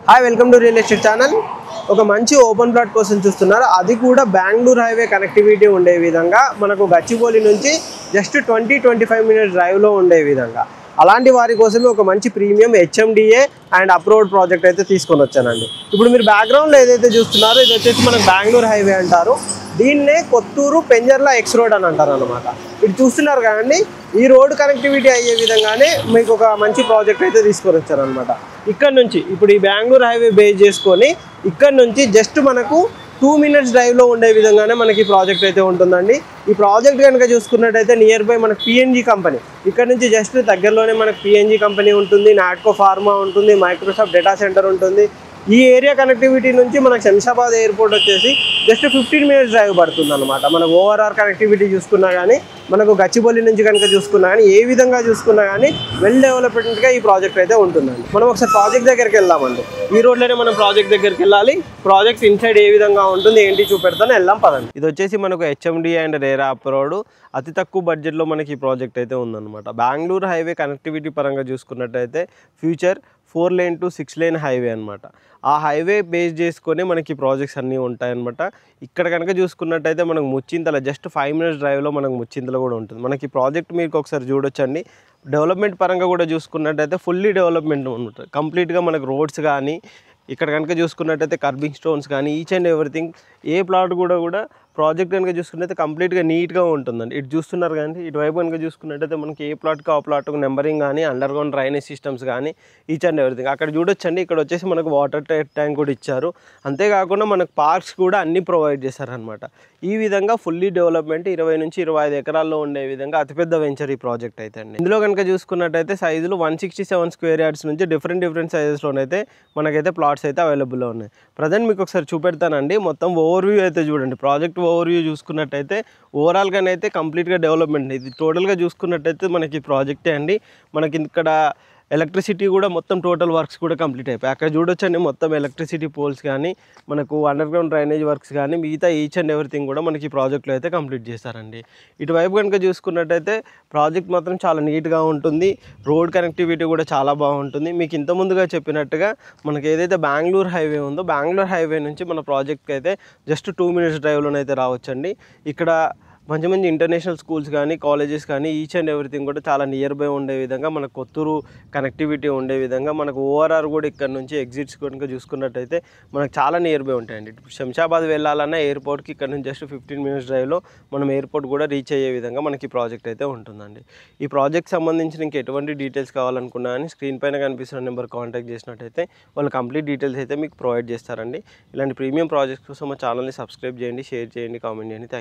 Hi welcome to real estate channel. ఒక మంచి open plot కోసం చూస్తున్నారు, అది కూడా బెంగళూరు హైవే కనెక్టివిటీ ఉండే విధంగా మనకు గచ్చిబౌలి నుంచి జస్ట్ 20-25 మినిట్స్ డ్రైవ్లో ఉండే విధంగా. అలాంటి వారి కోసమే ఒక మంచి premium HMDA and approved project అయితే తీసుకొని వచ్చానండి. ఇప్పుడు మీరు బ్యాక్గ్రౌండ్లో ఏదైతే చూస్తున్నారో ఇది వచ్చేసి మనకు బెంగళూరు హైవే అంటారు. దీన్నే కొత్తూరు పెంజర్ల ఎక్స్ రోడ్ అని అంటారు అనమాట. ఇది చూస్తున్నారు కదండి, ఈ రోడ్ కనెక్టివిటీ అయ్యే విధంగానే మీకు ఒక మంచి ప్రాజెక్ట్ అయితే తీసుకొని వచ్చారనమాట. ఇక్కడ నుంచి ఇప్పుడు ఈ బెంగళూరు హైవే బేస్ చేసుకొని ఇక్కడ నుంచి జస్ట్ మనకు 2 మినిట్స్ డ్రైవ్లో ఉండే విధంగానే మనకి ప్రాజెక్ట్ అయితే ఉంటుందండి. ఈ ప్రాజెక్ట్ కనుక చూసుకున్నట్టయితే నియర్ బై మనకు పిఎన్జీ కంపెనీ, ఇక్కడ నుంచి జస్ట్ దగ్గరలోనే మనకు పిఎన్జీ కంపెనీ ఉంటుంది, నాట్కో ఫార్మా ఉంటుంది, మైక్రోసాఫ్ట్ డేటా సెంటర్ ఉంటుంది. ఈ ఏరియా కనెక్టివిటీ నుంచి మనకు శంషాబాద్ ఎయిర్పోర్ట్ వచ్చేసి జస్ట్ 15 మినిట్స్ డ్రైవ్ పడుతుంది అనమాట. మనకు ఓవరాల్ కనెక్టివిటీ చూసుకున్నా కానీ, మనకు గచ్చిబౌలి నుంచి కనుక చూసుకున్నా కానీ, ఏ విధంగా చూసుకున్నా కానీ వెల్ డెవలప్మెంట్గా ఈ ప్రాజెక్ట్ అయితే ఉంటుందండి. మనం ఒకసారి ప్రాజెక్ట్ దగ్గరికి వెళ్దామండి. ఈ రోడ్లోనే మనం ప్రాజెక్ట్ దగ్గరికి వెళ్ళాలి. ప్రాజెక్ట్ ఇన్సైడ్ ఏ విధంగా ఉంటుంది ఏంటి చూపెడతాను, వెళ్దాం పదండి. ఇది వచ్చేసి మనకు హెచ్ఎండి అండ్ రేరా అప్రోడ్ అతి తక్కువ బడ్జెట్లో మనకి ఈ ప్రాజెక్ట్ అయితే ఉందన్నమాట. బెంగళూరు హైవే కనెక్టివిటీ పరంగా చూసుకున్నట్టయితే future 4 lane to 6 lane highway అనమాట. ఆ హైవే బేస్ చేసుకొని మనకి ప్రాజెక్ట్స్ అన్నీ ఉంటాయన్నమాట. ఇక్కడ కనుక చూసుకున్నట్టయితే మనకు ముచ్చింతల జస్ట్ 5 మినిట్స్ డ్రైవ్లో మనకు ముచ్చింతల కూడా ఉంటుంది. మనకి ప్రాజెక్ట్ మీకు ఒకసారి చూడొచ్చండి. డెవలప్మెంట్ పరంగా కూడా చూసుకున్నట్టయితే ఫుల్లీ డెవలప్మెంట్ అనమాట. కంప్లీట్గా మనకు రోడ్స్ కానీ, ఇక్కడ కనుక చూసుకున్నట్టయితే కర్బింగ్ స్టోన్స్ కానీ, each and everything A plot కూడా ప్రాజెక్ట్ కనుక చూసుకున్నట్టయితే కంప్లీట్గా నీట్గా ఉంటుందండి. ఇటు చూస్తున్నారు కానీ, ఇటువైపు కనుక చూసుకున్నట్టయితే మనకి ఏ ప్లాట్కి ఆ ప్లాట్కు నెంబరింగ్ కానీ, అండర్ గ్రౌండ్ డ్రైనేజ్ సిస్టమ్స్ కానీ, ఈచ్ అండ్ ఎవ్రీథింగ్ అక్కడ చూడొచ్చండి. ఇక్కడ వచ్చేసి మనకు వాటర్ ట్యాంక్ కూడా ఇచ్చారు. అంతేకాకుండా మనకు పార్క్స్ కూడా అన్నీ ప్రొవైడ్ చేశారనమాట. ఈ విధంగా ఫుల్లీ డెవలప్మెంట్ 20 నుంచి 25 ఎకరాల్లో ఉండే విధంగా అతిపెద్ద వెంచర్ ఈ ప్రాజెక్ట్ అయితే అండి. ఇందులో కనుక చూసుకున్నట్టయితే సైజులు 167 స్క్వేర్ యార్డ్స్ నుంచి డిఫరెంట్ సైజెస్లోనైతే మనకైతే ప్లాట్స్ అయితే అవైలబుల్లో ఉన్నాయి. ప్రజెంట్ మీకు ఒకసారి చూపెడతానండి. మొత్తం ఓవర్వ్యూ అయితే చూడండి. ప్రాజెక్ట్ ఓవర్వ్యూ చూసుకున్నట్టయితే ఓవరాల్గానైతే కంప్లీట్గా డెవలప్మెంట్. ఇది టోటల్గా చూసుకున్నట్టయితే మనకి ప్రాజెక్టే అండి. మనకి ఇక్కడ ఎలక్ట్రిసిటీ కూడా మొత్తం టోటల్ వర్క్స్ కూడా కంప్లీట్ అయిపోయి అక్కడ చూడొచ్చండి. మొత్తం ఎలక్ట్రిసిటీ పోల్స్ కానీ, మనకు అండర్ గ్రౌండ్ డ్రైనేజ్ వర్క్స్ కానీ, మిగతా ఈచ్ అండ్ ఎవ్రీథింగ్ కూడా మనకి ప్రాజెక్ట్లో అయితే కంప్లీట్ చేశారండి. ఇటువైపు కనుక చూసుకున్నట్టయితే ప్రాజెక్ట్ మాత్రం చాలా నీట్గా ఉంటుంది. రోడ్ కనెక్టివిటీ కూడా చాలా బాగుంటుంది. మీకు ఇంత ముందుగా చెప్పినట్టుగా మనకి ఏదైతే బెంగళూరు హైవే ఉందో, బెంగళూరు హైవే నుంచి మన ప్రాజెక్ట్కి అయితే జస్ట్ 2 మినిట్స్ డ్రైవ్లోనైతే రావచ్చండి. ఇక్కడ మంచి ఇంటర్నేషనల్ స్కూల్స్ కానీ, కాలేజెస్ కానీ, ఈచ్ అండ్ ఎవ్రీథింగ్ కూడా చాలా నియర్ బై ఉండే విధంగా, మనకు కొత్తూరు కనెక్టివిటీ ఉండే విధంగా, మనకు ఓఆర్ఆర్ కూడా ఇక్కడ నుంచి ఎగ్జిట్స్ కనుక చూసుకున్నట్టయితే మనకు చాలా నియర్ బై ఉంటాయండి. ఇప్పుడు శంషాబాద్ వెళ్ళాలన్నా ఎయిర్పోర్ట్కి ఇక్కడ నుంచి జస్ట్ 15 మినిట్స్ డ్రైవ్లో మనం ఎయిర్పోర్ట్ కూడా రీచ్ అయ్యే విధంగా మనకి ప్రాజెక్ట్ అయితే ఉంటుందండి. ఈ ప్రాజెక్ట్ సంబంధించిన ఇంక ఎటువంటి డీటెయిల్స్ కావాలనుకున్నా కానీ స్క్రీన్ పైన కనిపిస్తున్న నెంబర్ కాంటాక్ట్ చేసినట్టయితే వాళ్ళు కంప్లీట్ డీటెయిల్స్ అయితే మీకు ప్రొవైడ్ చేస్తారండి. ఇలాంటి ప్రీమియం ప్రాజెక్ట్స్ కోసం మా ఛానల్ని సబ్స్క్రైబ్ చేయండి, షేర్ చేయండి, కామెంట్ చేయండి.